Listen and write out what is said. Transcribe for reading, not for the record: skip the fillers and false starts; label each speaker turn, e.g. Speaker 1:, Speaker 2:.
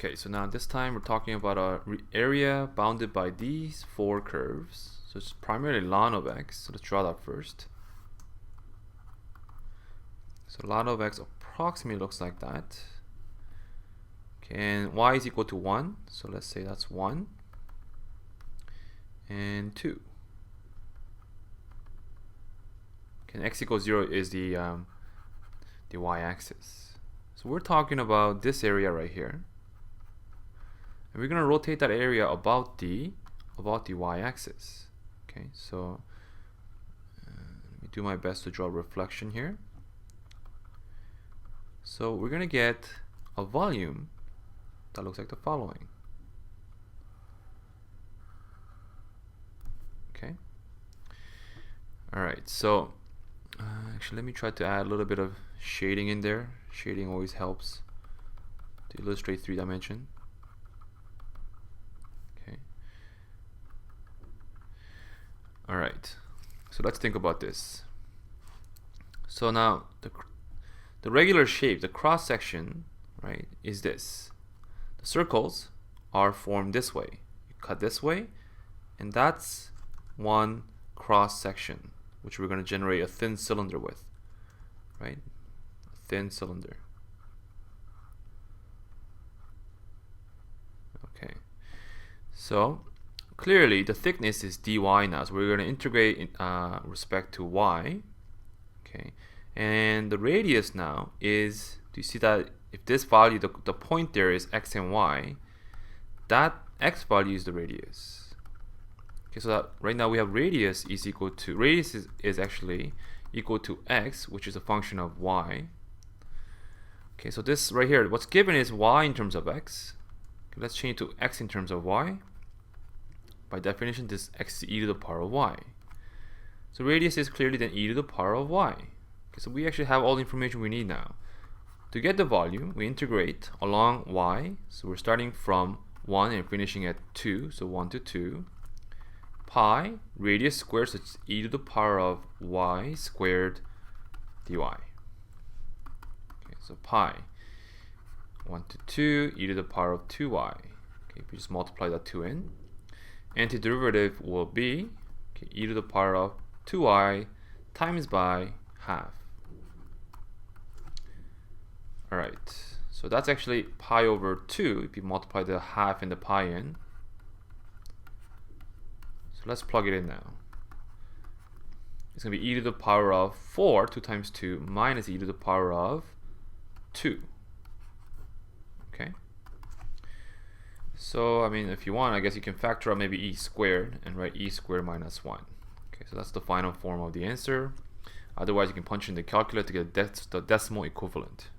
Speaker 1: Okay, so now this time we're talking about a area bounded by these four curves. So it's primarily ln of x. So let's draw that first. So ln of x approximately looks like that. Okay, and y is equal to 1. So let's say that's 1 and 2. Okay, and x equals 0 is the y-axis. So we're talking about this area right here. And we're going to rotate that area about the y-axis. Okay, so let me do my best to draw a reflection here. So we're going to get a volume that looks like the following. Okay. All right. So actually, let me try to add a little bit of shading in there. Shading always helps to illustrate 3-dimension. All right, so let's think about this. So now the regular shape, the cross section, right, is this. The circles are formed this way. You cut this way, and that's one cross section, which we're going to generate a thin cylinder with, right? A thin cylinder. Okay, so clearly the thickness is dy now, so we're going to integrate in respect to y. Okay, and the radius now is, do you see that if this value, the point there is x and y, that x value is the radius. Okay, so that right now we have radius is equal to, radius is actually equal to x, which is a function of y. Okay, so this right here, what's given is y in terms of x. Okay, let's change to x in terms of y. By definition, this x is e to the power of y. So radius is clearly then e to the power of y. Okay, so we actually have all the information we need now. To get the volume, we integrate along y. So we're starting from 1 and finishing at 2. So 1 to 2. Pi, radius squared, so it's e to the power of y squared dy. Okay, so pi, 1 to 2, e to the power of 2y. Okay, if we just multiply that 2 in. Antiderivative will be e to the power of 2y times by half. Alright, so that's actually pi over 2 if you multiply the half and the pi in. So let's plug it in now. It's going to be e to the power of 4, 2 times 2, minus e to the power of 2. Okay. So, I mean, if you want, I guess you can factor out maybe e squared and write e squared minus 1. Okay, so that's the final form of the answer. Otherwise, you can punch in the calculator to get the decimal equivalent.